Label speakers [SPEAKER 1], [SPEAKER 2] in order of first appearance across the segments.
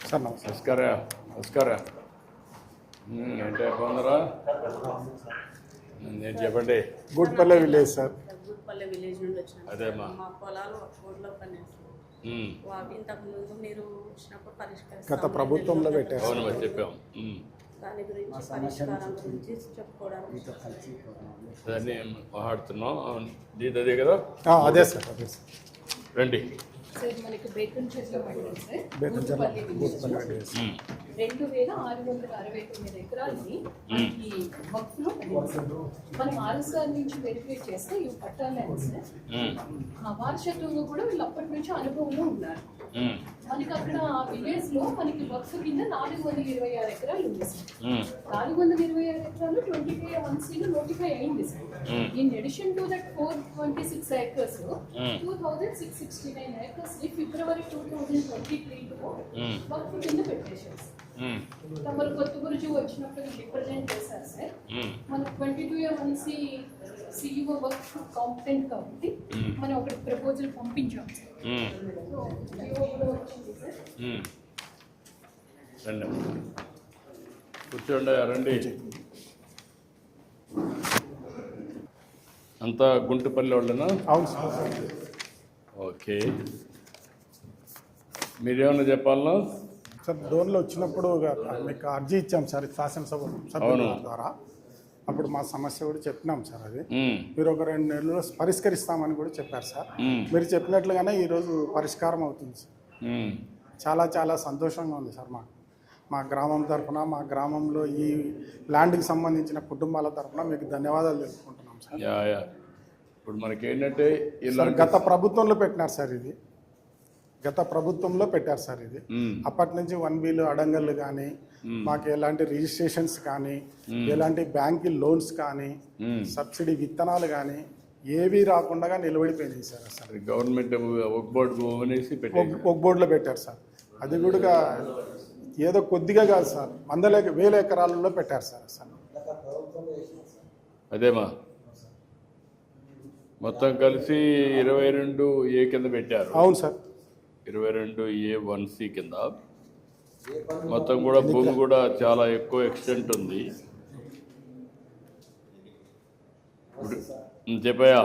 [SPEAKER 1] Sir
[SPEAKER 2] నమస్కార నమస్కార ఏంటి బాగున్నారా? నేను చెప్పండి.
[SPEAKER 1] గూడ్పల్లె విలేజ్ సార్.
[SPEAKER 3] గూడ్పల్లె విలేజ్ నుండి వచ్చినాం.
[SPEAKER 2] అదేమ్మా.
[SPEAKER 3] మా పొలాలు ఊర్లో పనిచేస్తాం. ఇంతకు ముందు మీరు వచ్చినప్పుడు పరిష్కరిస్తాం.
[SPEAKER 1] గత ప్రభుత్వంలో పెట్టారు.
[SPEAKER 2] అవును మరి చెప్పాం.
[SPEAKER 3] దాని గురించి పరిష్కారం గురించి చెప్పుకోవడానికి
[SPEAKER 2] దాన్ని మాట్లాడుతున్నాం. దీని అదే కదా?
[SPEAKER 1] అదే సార్, అదే సార్.
[SPEAKER 2] రండి.
[SPEAKER 4] సార్ మనకి బేతన్ చెట్ల మండలం సార్,
[SPEAKER 1] గూడ్పల్లె విలేజ్
[SPEAKER 4] 2669 ఎకరాలని మనకి వక్ఫ్లో మనం ఆర్ఎస్ఆర్ నుంచి వెరిఫై చేస్తే ఇవి పట్టాలని సార్. వారసత్వంగా కూడా వీళ్ళు అప్పటి నుంచి అనుభవంలో ఉన్నారు. మనకి అక్కడ విలేజ్ లో మనకి వక్ఫ్ కింద 426 ఎకరాలు ఉంది సార్. 426 ఎకరాలు 25 నోటిఫై అయింది sir. In addition to that 426 acres 2669 acres ని ఫిబ్రవరి 2023 లో వక్ఫ్ కింద పెట్టేశారు సార్. తమరు కొత్త గురించి వచ్చినప్పుడు రిప్రజెంట్ చేశారు సార్. మన 22A1C CEO వర్క్ కాంపిటెంట్ కాబట్టి మనం ఒకటి ప్రపోజల్ పంపించాం సార్.
[SPEAKER 2] రండి కూర్చోండి. రండి. అంతా గుంటుపల్లి వాళ్ళనా?
[SPEAKER 1] అవును సార్.
[SPEAKER 2] ఓకే, మీరేమన్నా చెప్పాలన్నా?
[SPEAKER 1] సార్ డోన్లో వచ్చినప్పుడు మీకు అర్జీ ఇచ్చాం సార్ శాసనసభ సభ్యుల ద్వారా. అప్పుడు మా సమస్య కూడా చెప్పినాం సార్. అది మీరు ఒక 2 నెలల్లో పరిష్కరిస్తామని కూడా చెప్పారు సార్. మీరు చెప్పినట్లుగానే ఈరోజు పరిష్కారం అవుతుంది సార్. చాలా చాలా సంతోషంగా ఉంది సార్. మా గ్రామం తరఫున, మా గ్రామంలో ఈ ల్యాండ్కి సంబంధించిన కుటుంబాల తరఫున మీకు ధన్యవాదాలు తెలుపుకుంటున్నాం సార్.
[SPEAKER 2] ఇప్పుడు మనకేంటంటే
[SPEAKER 1] గత ప్రభుత్వంలో పెట్టినారు సార్. ఇది గత ప్రభుత్వంలో పెట్టారు సార్. ఇది అప్పటి నుంచి 1B అడంగళ్ళు కానీ, మాకు ఎలాంటి రిజిస్ట్రేషన్స్ కానీ, ఎలాంటి బ్యాంక్ లోన్స్ కానీ, సబ్సిడీ విత్తనాలు కానీ ఏవి రాకుండా నిలబడిపోయినాయి సార్. అసలు
[SPEAKER 2] గవర్నమెంట్
[SPEAKER 1] ఒక బోర్డులో పెట్టారు సార్. అది కూడా ఏదో కొద్దిగా కాదు సార్, 100,000 ఎకరాలలో పెట్టారు సార్. అసలు
[SPEAKER 2] అదేమా మొత్తం కలిసి 22A కింద పెట్టారు.
[SPEAKER 1] అవును సార్.
[SPEAKER 2] 22A1C కింద మొత్తం కూడా భూమి కూడా చాలా ఎక్కువ ఎక్స్టెంట్ ఉంది. చెప్పయా?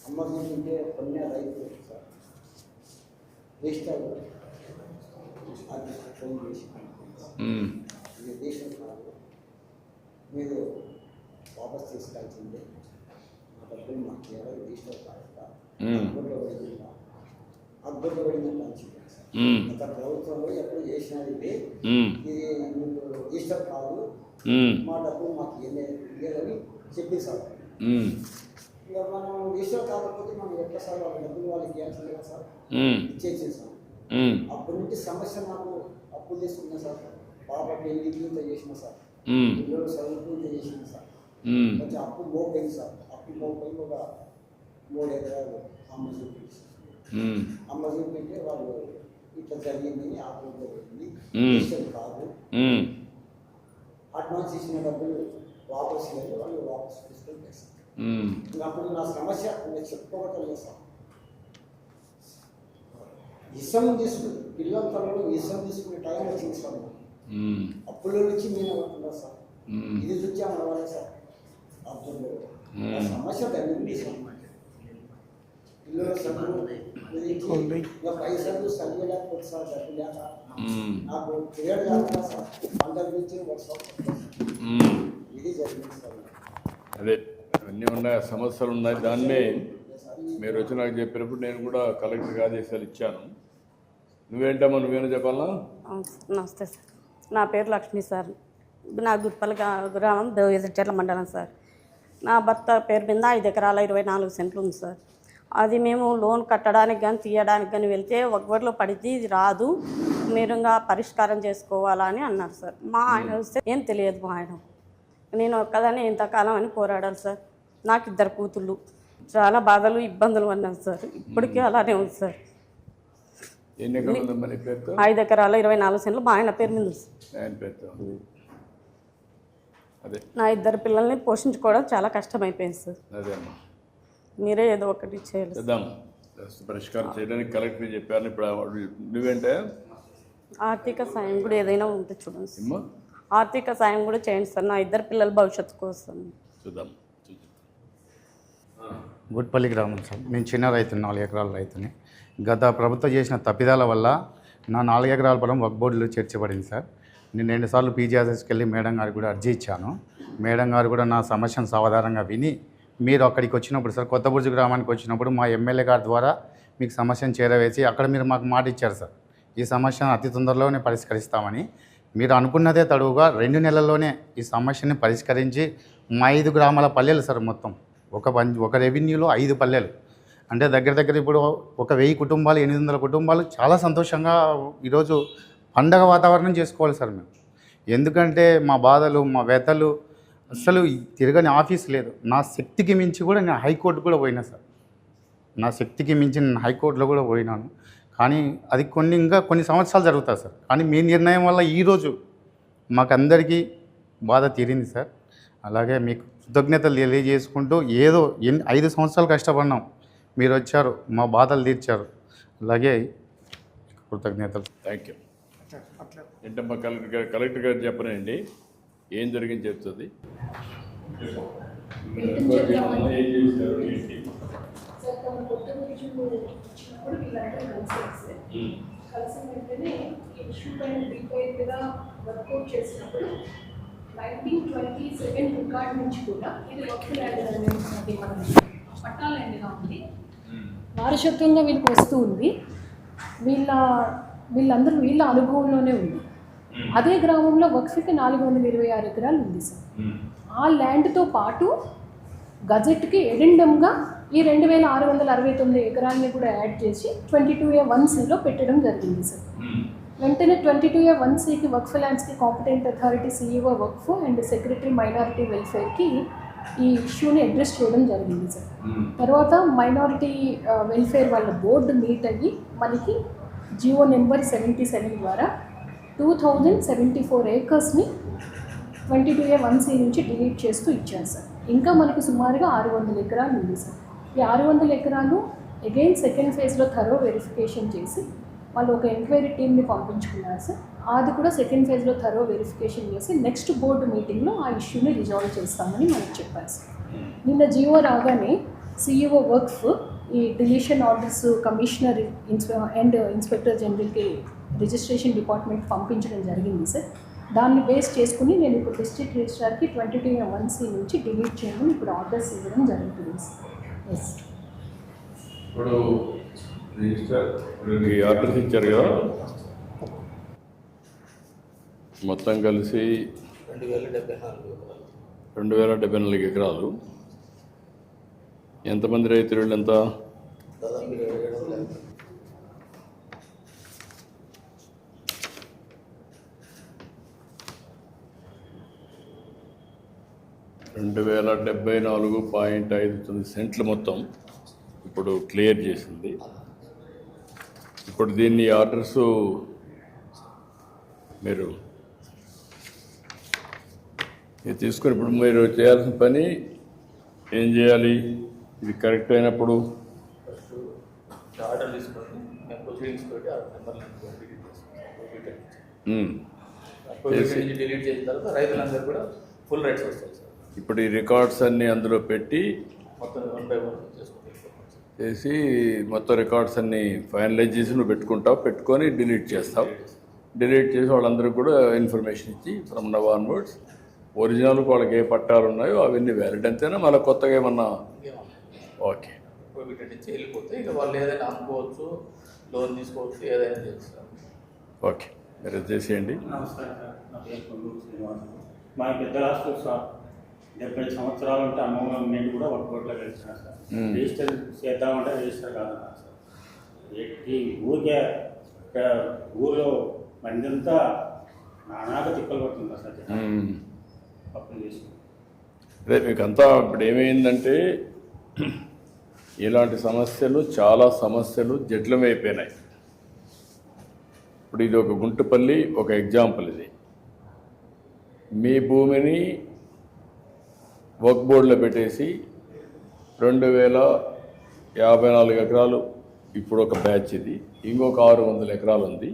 [SPEAKER 5] అమ్మకుంటే కొన్ని రైతు సార్ వేస్తారు. అది ఫోన్ చేసి ఇది దేశం కాదు, మీరు వాపస్ తీసుకెళ్తుంది. మా డబ్బులు మాకు ఎవరు రిజిస్టర్ కాకుండా అగ్గుట్లో పడిందని చెప్పారు సార్. గత ప్రభుత్వంలో ఎప్పుడు చేసినది ఇది మీకు రిజిస్టర్ కాదు, మా డబ్బులు మాకు ఇవ్వలేదని చెప్పింది సార్. ఇక మనం రిజిస్టర్ కాకపోతే మనం ఎట్లా సార్ వాళ్ళ డబ్బులు వాళ్ళకి క్యాన్సిల్ కదా సార్, ఇచ్చేసాం సార్. అప్పటి నుంచి సమస్య నాకు అప్పులు తీసుకున్నా సార్. పాప పెళ్లికి ఇంత చేసిన సార్, పిల్లలు చదువుకు ఇంత చేసిన సార్. కొంచెం అప్పు మోపోయింది సార్. అప్పు మోపోయి ఒక 3 ఎకరాలు అమ్మ చూపించి వాళ్ళు ఇట్లా జరిగిందని ఆ ఊళ్ళో పెట్టింది. రిజిస్టర్ కాదు, అడ్వాన్స్ ఇచ్చిన డబ్బులు వాపస్ ఇవ్వాలి, వాళ్ళు వాపస్ తీసుకొని చేస్తారు. అప్పుడు నా సమస్య నేను చెప్పుకోవటం లేదు సార్. ఇసం తీసుకుని పిల్లల తలలో ఇసం తీసుకునే టైం వచ్చింది సార్. అప్పుల నుంచి నేను అనుకున్నా సార్. ఇది చూసి అవ్వాలి సార్. అప్పుడు సమస్య తగ్గింది సార్. పిల్లల చదువు ఇంకా పైసలు చదివేలేకపోతే సార్, డబ్బు లేక నాకు క్రియేట్ కాకుండా సార్. అందరి నుంచి ఇది జరిగింది సార్.
[SPEAKER 2] అదే అన్నీ ఉన్నాయి, సమస్యలు ఉన్నాయి. దాన్నే మీరు వచ్చి నాకు చెప్పినప్పుడు నేను కూడా కలెక్టర్కి ఆదేశాలు ఇచ్చాను. నువ్వేంటమ్మా, నువ్వేనా చెప్పాలా?
[SPEAKER 3] నమస్తే సార్, నా పేరు లక్ష్మి సార్. నా గుట్పల్లి గ్రామం చెట్ల మండలం సార్. నా భర్త పేరు మీద 5 ఎకరాల 24 సెంట్లు ఉంది సార్. అది మేము లోన్ కట్టడానికి కానీ తీయడానికి కానీ వెళ్తే ఒకవరిలో పడితే ఇది రాదు, మీరు ఇంకా పరిష్కారం చేసుకోవాలని అన్నారు సార్. మా ఆయన వస్తే ఏం తెలియదు. మా ఆయన నేను ఒక్కదాన్ని ఎంతకాలం అని పోరాడాలి సార్. నాకు 2 కూతుళ్ళు. చాలా బాధలు ఇబ్బందులు అన్నాను సార్. ఇప్పటికీ అలానే ఉంది సార్.
[SPEAKER 2] ఎన్ని ఎకరాలు ఉందమ్మా నీ పేరుతో?
[SPEAKER 3] 5 ఎకరాల 24 సెంట్లు మా ఆయన పేరు మీద ఉంది సార్.
[SPEAKER 2] ఆయన పేరుతో అదే
[SPEAKER 3] నా 2 పిల్లల్ని పోషించుకోవడం చాలా కష్టమైపోయింది సార్.
[SPEAKER 2] అదే అమ్మా
[SPEAKER 3] మీరే ఏదో ఒకటి చేయాలి సార్.
[SPEAKER 2] చేద్దాం. పరిష్కారం చేయడానికి కలెక్టర్ చెప్పారు. ఇప్పుడు నువ్వేంటే
[SPEAKER 3] ఆర్థిక సాయం కూడా ఏదైనా ఉంటే చూడండి సార్.
[SPEAKER 2] అమ్మా
[SPEAKER 3] ఆర్థిక సాయం కూడా చేయండి సార్, నా 2 పిల్లల భవిష్యత్తు కోసం.
[SPEAKER 2] చూద్దాం.
[SPEAKER 6] గుట్పల్లి గ్రామం సార్. నేను చిన్న రైతుని, 4 ఎకరాల రైతుని. గత ప్రభుత్వం చేసిన తప్పిదాల వల్ల నా 4 ఎకరాల పొలం వక్ఫ్ బోర్డులో చేర్చబడింది సార్. నేను 2 సార్లు పీజీఆర్ఎస్కి వెళ్ళి మేడం గారికి కూడా అర్జీ ఇచ్చాను. మేడం గారు కూడా నా సమస్యను సావధానంగా విని, మీరు అక్కడికి వచ్చినప్పుడు సార్, కొత్తబుర్జు గ్రామానికి వచ్చినప్పుడు మా ఎమ్మెల్యే గారి ద్వారా మీకు సమస్యను చేరవేసి అక్కడ మీరు మాకు మాట ఇచ్చారు సార్, ఈ సమస్యను అతి తొందరలోనే పరిష్కరిస్తామని. మీరు అనుకున్నదే తడువుగా 2 నెలల్లోనే ఈ సమస్యని పరిష్కరించి మా 5 గ్రామాల పల్లెలు సార్, మొత్తం ఒక రెవెన్యూలో 5 పల్లెలు అంటే దగ్గర దగ్గర ఇప్పుడు ఒక 1000 కుటుంబాలు, 800 కుటుంబాలు చాలా సంతోషంగా ఈరోజు పండగ వాతావరణం చేసుకోవాలి సార్ మేము. ఎందుకంటే మా బాధలు, మా వ్యతలు అసలు తిరగని ఆఫీస్ లేదు. నా శక్తికి మించి కూడా నేను హైకోర్టు కూడా పోయినా సార్, నా శక్తికి మించి నేను హైకోర్టులో కూడా పోయినాను. కానీ అది ఇంకా కొన్ని సంవత్సరాలు జరుగుతుంది సార్. కానీ మీ నిర్ణయం వల్ల ఈరోజు మాకందరికీ బాధ తీరింది సార్. అలాగే మీకు కృతజ్ఞతలు తెలియజేసుకుంటూ, ఏదో 5 సంవత్సరాలు కష్టపడినాం, మీరు వచ్చారు, మా బాధలు తీర్చారు. అలాగే కృతజ్ఞతలు.
[SPEAKER 2] Thank you. ఏంటమ్మా కలెక్టర్ గారు చెప్పనండి ఏం జరిగింది చెప్తుంది.
[SPEAKER 4] సార్ తమ కొత్త రోజు వచ్చినప్పుడు వీళ్ళందరూ కలిసారు సార్. కలిసిన వెంటనే ఈ ఇష్యూ పైన డీటెయిల్గా వర్కౌట్ చేసినప్పుడు 1922 రికార్డ్ నుంచి కూడా ఇది వర్క్ ల్యాండ్ అనేది మన పట్టా ల్యాండ్గా ఉంది, వారసత్వంగా వీళ్ళకి వస్తూ ఉంది. వీళ్ళందరూ వీళ్ళ అనుభవంలోనే ఉంది. అదే గ్రామంలో వక్ఫ్కి 426 ఎకరాలు ఉంది సార్. ఆ ల్యాండ్తో పాటు గజెట్కి ఎడెండమ్గా ఈ 2669 ఎకరాలని కూడా యాడ్ చేసి 22A1Cలో పెట్టడం జరిగింది సార్. వెంటనే 22A1Cకి వక్ఫ్ ల్యాండ్స్కి competent authority CEO Waqf and secretary minority వెల్ఫేర్కి ఈ ఇష్యూని అడ్రస్ చేయడం జరిగింది సార్. తర్వాత మైనారిటీ వెల్ఫేర్ వాళ్ళ బోర్డు మీట్ అయ్యి మనకి జియో నెంబర్ 77 ద్వారా 2074 ఏకర్స్ని 22A1C నుంచి డిలీట్ చేస్తూ ఇచ్చారు సార్. ఇంకా మనకు సుమారుగా 600 ఎకరాలు ఉంది సార్. ఈ 600 ఎకరాలు అగైన్ సెకండ్ ఫేజ్లో థరో వెరిఫికేషన్ చేసి వాళ్ళు ఒక ఎంక్వైరీ టీమ్ని పంపించుకున్నారు సార్. అది కూడా సెకండ్ ఫేజ్లో థరో వెరిఫికేషన్ చేసి నెక్స్ట్ బోర్డు మీటింగ్లో ఆ ఇష్యూని రిజాల్వ్ చేస్తామని మనకు చెప్పారు సార్. నిన్న జియో రాగానే CEO వక్ఫ్ ఈ deletion orders commissioner and inspector జనరల్కి రిజిస్ట్రేషన్ డిపార్ట్మెంట్ పంపించడం జరిగింది సార్. దాన్ని బేస్ చేసుకుని నేను ఇప్పుడు డిస్ట్రిక్ట్ రిజిస్ట్రార్కి 22A1C నుంచి డిలీట్ చేయమని ఇప్పుడు ఆర్డర్స్ ఇవ్వడం జరుగుతుంది సార్. ఎస్
[SPEAKER 2] ఇప్పుడు రిజిస్టర్ ఆర్డర్స్ ఇచ్చారు కదా, మొత్తం కలిసి 2074 ఎకరాలు. ఎంతమంది రైతులు ఎంత?
[SPEAKER 5] దాదాపు 27
[SPEAKER 2] 2,074.59 సెంట్లు మొత్తం ఇప్పుడు క్లియర్ చేసింది. ఇప్పుడు దీన్ని ఆర్డర్స్ మీరు తీసుకొని ఇప్పుడు మీరు చేయాల్సిన పని ఏం చేయాలి? ఇది కరెక్ట్ అయినప్పుడు
[SPEAKER 7] ఆర్డర్ తీసుకొని మేము ప్రొసీడింగ్స్ తోటి ఆ నెంబర్లను డిలీట్ చేసిన తర్వాత రైతులందరూ కూడా ఫుల్ రైట్స్ వస్తాయి సార్.
[SPEAKER 2] ఇప్పుడు ఈ రికార్డ్స్ అన్నీ అందులో పెట్టి
[SPEAKER 7] మొత్తం 1 by 1
[SPEAKER 2] చేసి మొత్తం రికార్డ్స్ అన్నీ ఫైనలైజ్ చేసి నువ్వు పెట్టుకుంటావు, పెట్టుకొని డిలీట్ చేస్తావు. డిలీట్ చేసి వాళ్ళందరికీ కూడా ఇన్ఫర్మేషన్ ఇచ్చి ఫ్రమ్ నవ్ ఆన్వర్డ్స్ ఒరిజినల్ వాళ్ళకి ఏ పట్టాలు ఉన్నాయో అవన్నీ వ్యాలిడ్ అంతేనా, మళ్ళీ కొత్తగా ఏమన్నా? ఓకే,
[SPEAKER 7] వీటి నుంచి వెళ్ళిపోతే ఇక వాళ్ళు ఏదైనా అమ్ముకోవచ్చు, లోన్ తీసుకోవచ్చు, ఏదైనా చేస్తారు.
[SPEAKER 2] ఓకే, మీరు చేసేయండి.
[SPEAKER 8] నమస్కారం సార్, నా పేరు కొల్లూరు శ్రీనివాస్. మా పెద్ద రాష్ట్రం సార్ 70 సంవత్సరాలు ఉంటే అమ్మమ్మ నేను కూడా ఒక కోట్లో కలిసిన సార్. రిజిస్టర్ చేద్దామంటే రిజిస్టర్ కాదన్నారు సార్. ఈ ఊరికే ఊళ్ళో మందంతా నానాగా తిప్పలు పడుతుందా సార్ అప్పులు చేసుకుని.
[SPEAKER 2] అదే మీకు అంతా ఇప్పుడు ఏమైందంటే ఇలాంటి సమస్యలు చాలా సమస్యలు జటిలమైపోయినాయి. ఇప్పుడు ఇది ఒక గుంటుపల్లి ఒక ఎగ్జాంపుల్. ఇది మీ భూమిని వర్క్ బోర్డులో పెట్టేసి 2054 ఎకరాలు ఇప్పుడు ఒక బ్యాచ్, ఇది ఇంకొక 600 ఎకరాలు ఉంది.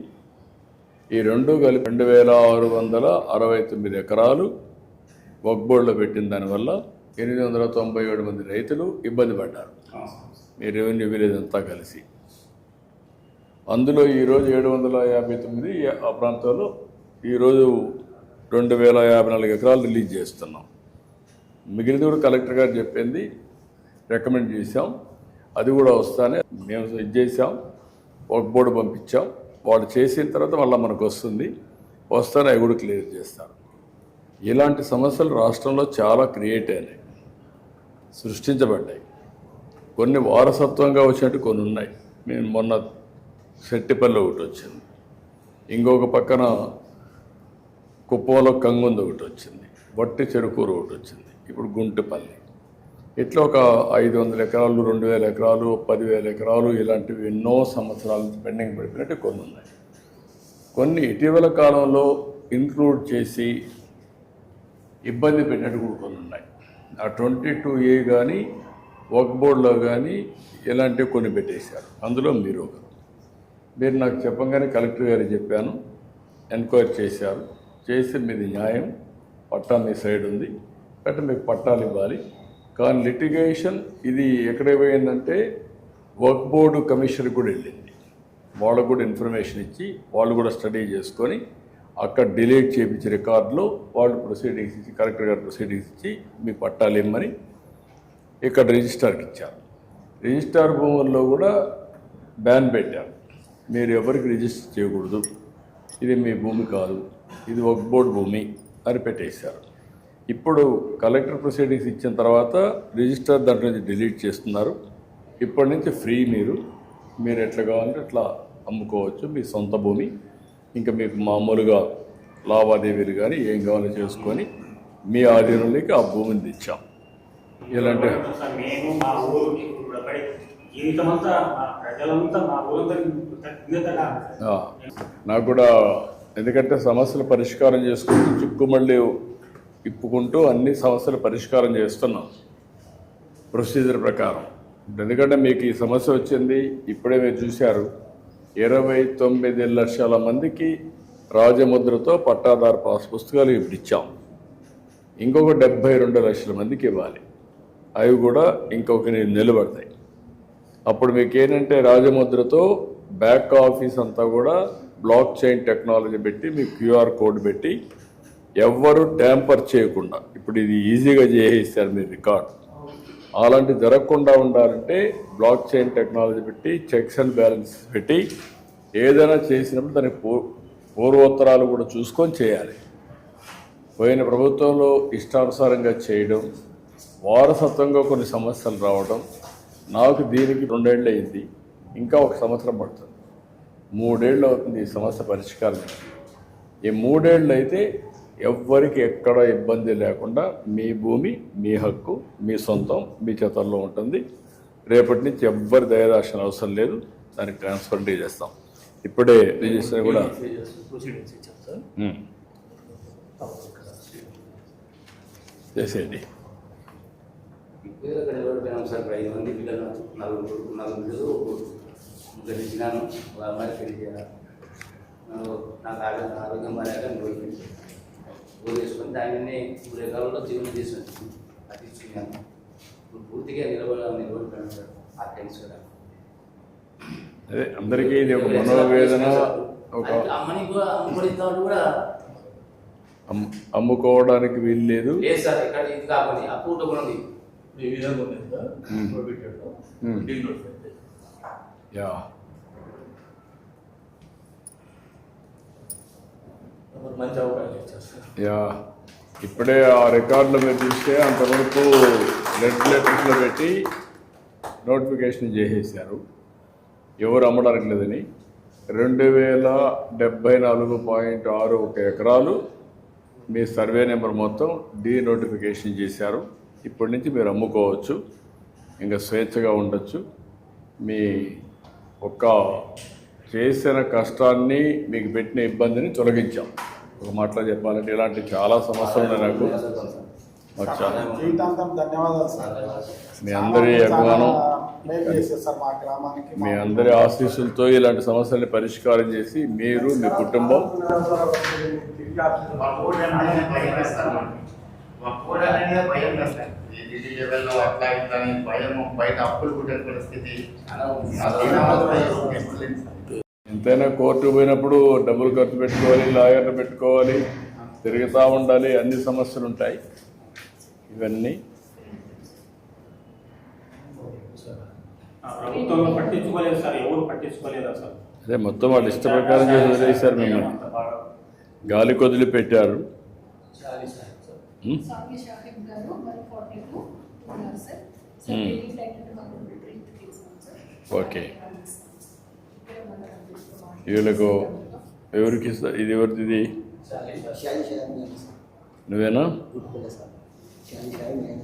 [SPEAKER 2] ఈ రెండు కలిపి 2669 ఎకరాలు వర్క్ బోర్డులో పెట్టిన దానివల్ల 897 మంది రైతులు ఇబ్బంది పడ్డారు, మీ రెవెన్యూ విలేజ్ అంతా కలిసి. అందులో ఈరోజు 759 ఆ ప్రాంతంలో ఈరోజు 2054 ఎకరాలు రిలీజ్ చేస్తున్నాం. మిగిలినది కూడా కలెక్టర్ గారు చెప్పింది రికమెండ్ చేశాం, అది కూడా వస్తానే మేము ఇది చేసాం, వర్క్ బోర్డు పంపించాం. వాళ్ళు చేసిన తర్వాత మళ్ళీ మనకు వస్తానే అవి కూడా క్లియర్ చేస్తారు. ఇలాంటి సమస్యలు రాష్ట్రంలో చాలా క్రియేట్ అయినాయి, సృష్టించబడ్డాయి. కొన్ని వారసత్వంగా వచ్చినట్టు కొన్ని ఉన్నాయి. మేము మొన్న శెట్టిపల్లి ఒకటి వచ్చింది, ఇంకొక పక్కన కుప్పంలో కంగుంది ఒకటి వచ్చింది, వట్టి చెరుకూరు ఒకటి వచ్చింది, ఇప్పుడు గుంటుపల్లి. ఇట్లా ఒక 500 ఎకరాలు, 2000 ఎకరాలు, 10,000 ఎకరాలు ఇలాంటివి ఎన్నో సంవత్సరాలు పెండింగ్ పడిపోయినట్టు కొన్ని ఉన్నాయి. కొన్ని ఇటీవల కాలంలో ఇంక్లూడ్ చేసి ఇబ్బంది పెట్టినట్టు కూడా కొన్ని ఉన్నాయి. ఆ 22A కానీ వర్క్ బోర్డులో కానీ ఇలాంటివి కొన్ని పెట్టేశారు. అందులో మీరు నాకు చెప్పగానే కలెక్టర్ గారికి చెప్పాను, ఎంక్వైరీ చేశారు. చేసి మీది న్యాయం, పట్టా మీ సైడ్ ఉంది కాబట్టి మీకు పట్టాలు ఇవ్వాలి. కానీ లిటిగేషన్ ఇది ఎక్కడ పోయిందంటే వర్క్ బోర్డు కమిషన్ కూడా వెళ్ళింది. వాళ్ళకు కూడా ఇన్ఫర్మేషన్ ఇచ్చి వాళ్ళు కూడా స్టడీ చేసుకొని అక్కడ డిలీట్ చేయించి రికార్డులో వాళ్ళు ప్రొసీడింగ్స్ ఇచ్చి, కలెక్టర్ గారు ప్రొసీడింగ్స్ ఇచ్చి మీ పట్టాలు ఇమ్మని ఇక్కడ రిజిస్టార్కి ఇచ్చారు. రిజిస్టార్ భూముల్లో కూడా బ్యాన్ పెట్టారు, మీరు ఎవరికి రిజిస్టర్ చేయకూడదు, ఇది మీ భూమి కాదు, ఇది వర్క్ బోర్డు భూమి అని పెట్టేశారు. ఇప్పుడు కలెక్టర్ ప్రొసీడింగ్స్ ఇచ్చిన తర్వాత రిజిస్టర్ దాంట్లో నుంచి డిలీట్ చేస్తున్నారు. ఇప్పటి నుంచి ఫ్రీ, మీరు ఎట్లా కావాలంటే అట్లా అమ్ముకోవచ్చు మీ సొంత భూమి. ఇంకా మీకు మామూలుగా లావాదేవీలు కానీ ఏం కావాలో చేసుకొని మీ ఆధీనంలోకి ఆ భూమిని తెచ్చాం. ఇలాంటి
[SPEAKER 8] మేము మా ఊరికి జీవితమంతా మా ప్రజలంతా మా ఊరంతా
[SPEAKER 2] నాకు కూడా, ఎందుకంటే సమస్యలు పరిష్కారం చేసుకుంటూ చిక్కుమళ్ళీ ఇప్పుకుంటూ అన్ని సమస్యలు పరిష్కారం చేస్తున్నాం ప్రొసీజర్ ప్రకారం. ఎందుకంటే మీకు ఈ సమస్య వచ్చింది, ఇప్పుడే మీరు చూశారు 29 లక్షల మందికి రాజముద్రతో పట్టాదారు పాస్ పుస్తకాలు ఇప్పుడు ఇచ్చాం. ఇంకొక 72 లక్షల మందికి ఇవ్వాలి, అవి కూడా ఇంకొక నిలబడతాయి. అప్పుడు మీకు ఏంటంటే రాజముద్రతో బ్యాక్ ఆఫీస్ అంతా కూడా బ్లాక్ చైన్ టెక్నాలజీ పెట్టి మీకు QR కోడ్ పెట్టి ఎవ్వరూ ట్యాంపర్ చేయకుండా, ఇప్పుడు ఇది ఈజీగా చేసేస్తారు మీరు రికార్డ్. అలాంటి జరగకుండా ఉండాలంటే బ్లాక్ చైన్ టెక్నాలజీ పెట్టి చెక్స్ అండ్ బ్యాలెన్సెస్ పెట్టి ఏదైనా చేసినప్పుడు దానికి పూర్వోత్తరాలు కూడా చూసుకొని చేయాలి. పోయిన ప్రభుత్వంలో ఇష్టానుసారంగా చేయడం, వారసత్వంగా కొన్ని సమస్యలు రావడం. నాకు దీనికి 2 ఏళ్ళు అయింది, ఇంకా 1 సంవత్సరం పడుతుంది, 3 ఏళ్ళు అవుతుంది ఈ సమస్య పరిష్కారం. ఈ 3 ఏళ్ళు అయితే ఎవ్వరికి ఎక్కడ ఇబ్బంది లేకుండా మీ భూమి, మీ హక్కు, మీ సొంతం, మీ చేతల్లో ఉంటుంది. రేపటి నుంచి ఎవ్వరి దయదార్శన అవసరం లేదు, దానికి ట్రాన్స్పరెంట్ చేస్తాం. ఇప్పుడే రిజిస్టర్ కూడా చేసేయండి.
[SPEAKER 9] సార్ 5 మంది పిల్లలు, 4 పిల్లలు గెలిచినాను. వాళ్ళ అమ్మాయి పెళ్లి చేయాలి. నాకు ఆరోగ్యం బాగా ఊరు వేసుకొని దానిని 3 ఎకరాల్లో జీవనం చేసి అది ఇచ్చినాను. ఇప్పుడు పూర్తిగా నిలబడిపోయాను సార్. ఆ టెన్స్ కూడా
[SPEAKER 2] అదే అందరికీ ఇది ఒక మనోవేదన. ఒక
[SPEAKER 9] అమ్మని కూడా అమ్ముడిస్తాను కూడా
[SPEAKER 2] అమ్ముకోవడానికి వీలు లేదు
[SPEAKER 9] సార్. ఇక్కడ ఇది కాకుండా ఆ పూట కూడా ఉంది.
[SPEAKER 7] ఈ విధంగా ఉంది సార్.
[SPEAKER 2] యా
[SPEAKER 7] మంచి అవకాశం ఇచ్చారు సార్.
[SPEAKER 2] యా ఇప్పుడే ఆ రికార్డులో మీరు చూస్తే అంతవరకు రెడ్ లెటర్స్లో పెట్టి నోటిఫికేషన్ చేసేసారు ఎవరు అమ్మడానికి లేదని. 2074.61 ఎకరాలు మీ సర్వే నెంబర్ మొత్తం నోటిఫికేషన్ చేశారు. ఇప్పటి నుంచి మీరు అమ్ముకోవచ్చు, ఇంకా స్వేచ్ఛగా ఉండొచ్చు. మీ ఒక్క చేసిన కష్టాన్ని మీకు పెట్టిన ఇబ్బందిని తొలగించాం. ఒక మాటలో చెప్పాలంటే ఇలాంటి చాలా సమస్యలు ఉన్నాయి నాకు. చాలా
[SPEAKER 1] జీవితాంతం ధన్యవాదాలు సార్.
[SPEAKER 2] మీ అందరి అభిమానం,
[SPEAKER 1] మేలు చేశారు సార్ మా గ్రామానికి.
[SPEAKER 2] మీ అందరి ఆశీస్సులతో ఇలాంటి సమస్యల్ని పరిష్కారం చేసి మీరు మీ కుటుంబం ఎంతైనా కోర్టు పోయినప్పుడు డబ్బులు ఖర్చు పెట్టుకోవాలి, లాయర్లు పెట్టుకోవాలి, తిరుగుతూ ఉండాలి, అన్ని సమస్యలు ఉంటాయి. ఇవన్నీ
[SPEAKER 8] ప్రభుత్వంలో పట్టించుకోలేదు సార్, ఎవరు పట్టించుకోలేదా సార్?
[SPEAKER 2] అదే మొత్తం వాళ్ళు ఇష్ట ప్రకారం చేసి వదిలేశారు, మిమ్మల్ని గాలి కొదిలి పెట్టారు.
[SPEAKER 4] సాగి షాహిద్ గారు 142 ఉన్నారు సార్. సార్ రిలీజ్ అయినట్టు మాకు రిట్రీట్ చేసాం సార్.
[SPEAKER 2] ఓకే, వీళ్ళకు ఎవరికి ఇస్తారు? ఇది ఎవరిది? ఇది నువ్వేనా?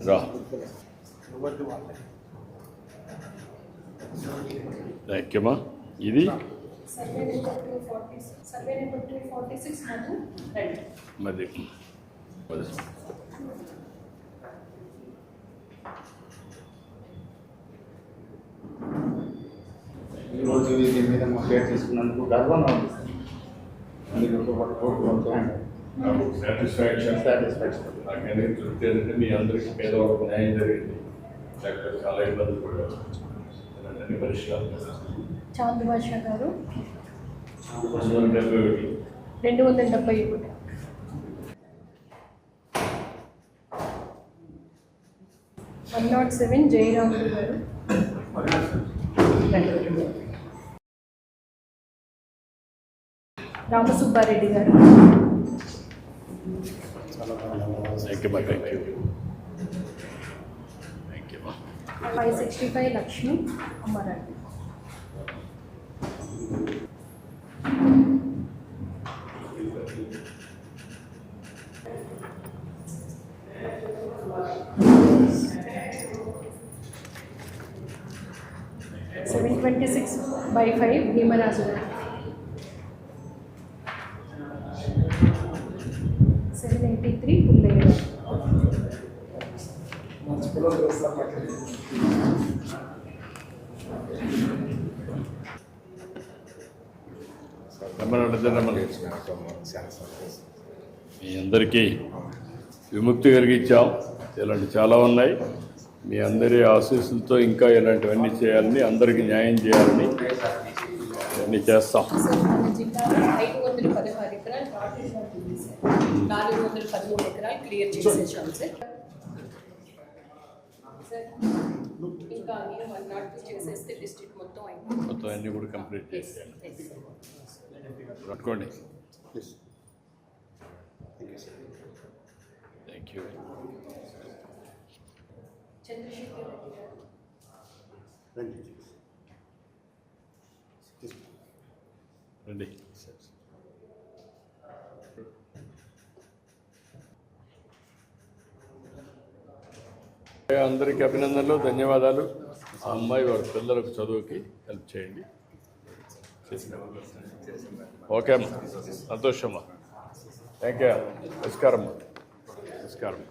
[SPEAKER 2] రా, థ్యాంక్ యూ. ఇది
[SPEAKER 4] సర్వే నెంబర్ 246 మధు రండి.
[SPEAKER 2] మరి
[SPEAKER 6] ఈరోజు దీని మీద మా పేరు తీసుకున్నందుకు గర్వంగా ఉంది సార్.
[SPEAKER 2] నాకనే తృప్తి ఏంటంటే మీ అందరికీ పేదవాళ్ళకు న్యాయం జరిగింది. లేకపోతే చాలా ఇబ్బందులు కూడా ఇలాంటి పరిష్కారం
[SPEAKER 4] చాంద్ భాషా గారు
[SPEAKER 2] 271.
[SPEAKER 4] 271. 107 జయరాములు గారు. రామసుబ్బారెడ్డి గారు.
[SPEAKER 2] Thank you. Thank you. Thank you.
[SPEAKER 4] 565 Lakshmi Ammareddy. $726/5 Bhimaraju గారు. 783 పుల్లయ్య గారు.
[SPEAKER 2] మీ అందరికీ విముక్తి కలిగించాం. ఇలాంటి చాలా ఉన్నాయి. మీ అందరి ఆశీస్సులతో ఇంకా ఇలాంటివన్నీ చేయాలని, అందరికీ న్యాయం చేయాలని అన్నీ చేస్తాం.
[SPEAKER 4] మన జిల్లాలో 516 ఎకరాలు ప్రాజెక్ట్ ఉంది సార్. 413 ఎకరాలు క్లియర్ చేసేసాం సార్. ఇంకా నేను 102 చేసేస్తే డిస్ట్రిక్ట్ మొత్తం అయిపోయింది.
[SPEAKER 2] మొత్తం అన్నీ కూడా కంప్లీట్ చేసేయాలి. పట్టుకోండి. Thank you.
[SPEAKER 4] చంద్రశేఖర్ రెడ్డి గారు.
[SPEAKER 2] రండి. అందరికీ అభినందనలు, ధన్యవాదాలు. ఆ అమ్మాయి వారి పిల్లలకు చదువుకి హెల్ప్ చేయండి. ఓకే అమ్మా, సంతోషమ్మా. Thank you. నమస్కారం. నమస్కారం.